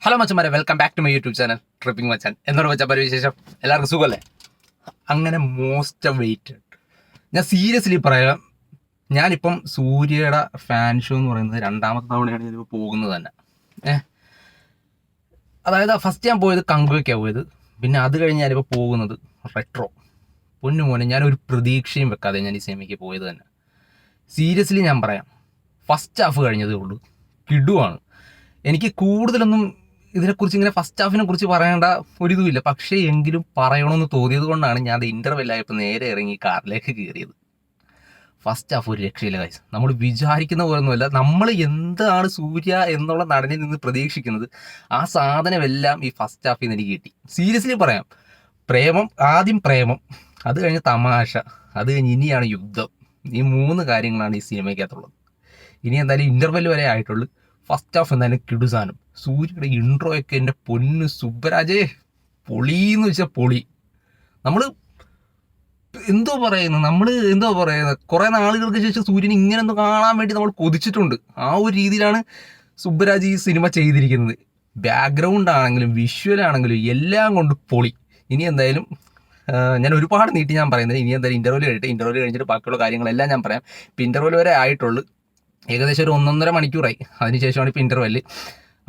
Hello മച്ചന്മാരെ, welcome back to my YouTube channel tripping മച്ചാൻ. എന്നോട് മച്ചാൻ വിശേഷം? എല്ലാവർക്കും സുഖമല്ലേ? അങ്ങനെ മോസ്റ്റ് വെയിറ്റഡ്, ഞാൻ സീരിയസ്ലി പറയാം, ഞാനിപ്പം സൂര്യയുടെ ഫാൻ ഷോ എന്ന് പറയുന്നത് രണ്ടാമത്തെ തവണയാണ് ഇതിപ്പോൾ പോകുന്നത് തന്നെ. അതായത് ഫസ്റ്റ് ഞാൻ പോയത് കങ്കുവയ്ക്കാണ് പോയത്, പിന്നെ അത് കഴിഞ്ഞ് ഞാനിപ്പോൾ പോകുന്നത് റെട്രോ. പൊന്നു മോനെ, ഞാനൊരു പ്രതീക്ഷയും വെക്കാതെ ഞാൻ ഈ സിനിമയ്ക്ക് പോയത് തന്നെ. സീരിയസ്ലി ഞാൻ പറയാം, ഫസ്റ്റ് ഹാഫ് കഴിഞ്ഞതേ ഉള്ളൂ, കിടുവാണ്. എനിക്ക് കൂടുതലൊന്നും ഇതിനെക്കുറിച്ച് ഇങ്ങനെ ഫസ്റ്റ് ഹാഫിനെ കുറിച്ച് പറയേണ്ട ഒരിതുമില്ല, പക്ഷേ എങ്കിലും പറയണമെന്ന് തോന്നിയത് കൊണ്ടാണ് ഞാൻ അത് ഇൻ്റർവെല്ലായപ്പോൾ നേരെ ഇറങ്ങി കാറിലേക്ക് കയറിയത്. ഫസ്റ്റ് ഹാഫ് ഒരു രക്ഷയില്ല ഗൈസ്, നമ്മൾ വിചാരിക്കുന്ന പോലൊന്നുമല്ല. നമ്മൾ എന്താണ് സൂര്യ എന്നുള്ള നടനിൽ നിന്ന് പ്രതീക്ഷിക്കുന്നത്, ആ സാധനമെല്ലാം ഈ ഫസ്റ്റ് ഹാഫിൽ നിന്ന് എനിക്ക് കിട്ടി. സീരിയസ്ലി പറയാം, ആദ്യം പ്രേമം, അത് കഴിഞ്ഞ് തമാശ, അത് കഴിഞ്ഞ് ഇനിയാണ് യുദ്ധം. ഈ 3 കാര്യങ്ങളാണ് ഈ സിനിമയ്ക്കകത്തുള്ളത്. ഇനി എന്തായാലും ഇൻ്റർവെൽ വരെ ആയിട്ടുള്ളൂ. ഫസ്റ്റ് ഹാഫ് എന്തായാലും കിടുസാനം. സൂര്യയുടെ ഇൻട്രോ ഒക്കെ എൻ്റെ പൊന്ന് സുബ്ബരാജേ, പൊളിന്ന് വെച്ചാൽ പൊളി. നമ്മൾ എന്തോ പറയുന്നത്, കുറേ നാളുകൾക്ക് ശേഷം സൂര്യൻ ഇങ്ങനെ ഒന്ന് കാണാൻ വേണ്ടി നമ്മൾ കൊതിച്ചിട്ടുണ്ട്. ആ ഒരു രീതിയിലാണ് സുബ്ബരാജ് ഈ സിനിമ ചെയ്തിരിക്കുന്നത്. ബാക്ക്ഗ്രൗണ്ട് ആണെങ്കിലും വിഷ്വൽ ആണെങ്കിലും എല്ലാം കൊണ്ട് പൊളി. ഇനി എന്തായാലും ഞാൻ ഒരുപാട് നീട്ടി ഞാൻ പറയുന്നത്, ഇനി എന്തായാലും ഇൻ്റർവ്യൂ കഴിഞ്ഞിട്ട് ബാക്കിയുള്ള കാര്യങ്ങളെല്ലാം ഞാൻ പറയാം. ഇപ്പം ഇൻ്റർവ്യൂ വരെ ആയിട്ടുള്ളൂ, ഏകദേശം ഒരു 1.5 മണിക്കൂറായി. അതിനുശേഷമാണ് ഇപ്പോൾ ഇൻ്റർവെല്ല്.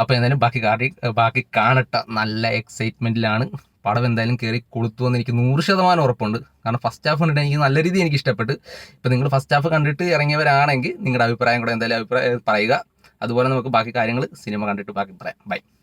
അപ്പോൾ എന്തായാലും ബാക്കി കാണട്ടെ. നല്ല എക്സൈറ്റ്മെൻറ്റിലാണ്. പടം എന്തായാലും കയറി കൊളുത്തുവെന്ന് എനിക്ക് 100% ഉറപ്പുണ്ട്. കാരണം ഫസ്റ്റ് ഹാഫ് കണ്ടിട്ട് എനിക്ക് നല്ല രീതിയിൽ എനിക്ക് ഇഷ്ടപ്പെട്ട്. ഇപ്പോൾ നിങ്ങൾ ഫസ്റ്റ് ഹാഫ് കണ്ടിട്ട് ഇറങ്ങിയവരാണെങ്കിൽ നിങ്ങളുടെ അഭിപ്രായം കൂടെ എന്തായാലും പറയുക. അതുപോലെ നമുക്ക് ബാക്കി കാര്യങ്ങൾ സിനിമ കണ്ടിട്ട് ബാക്കി പറയാം. ബൈ.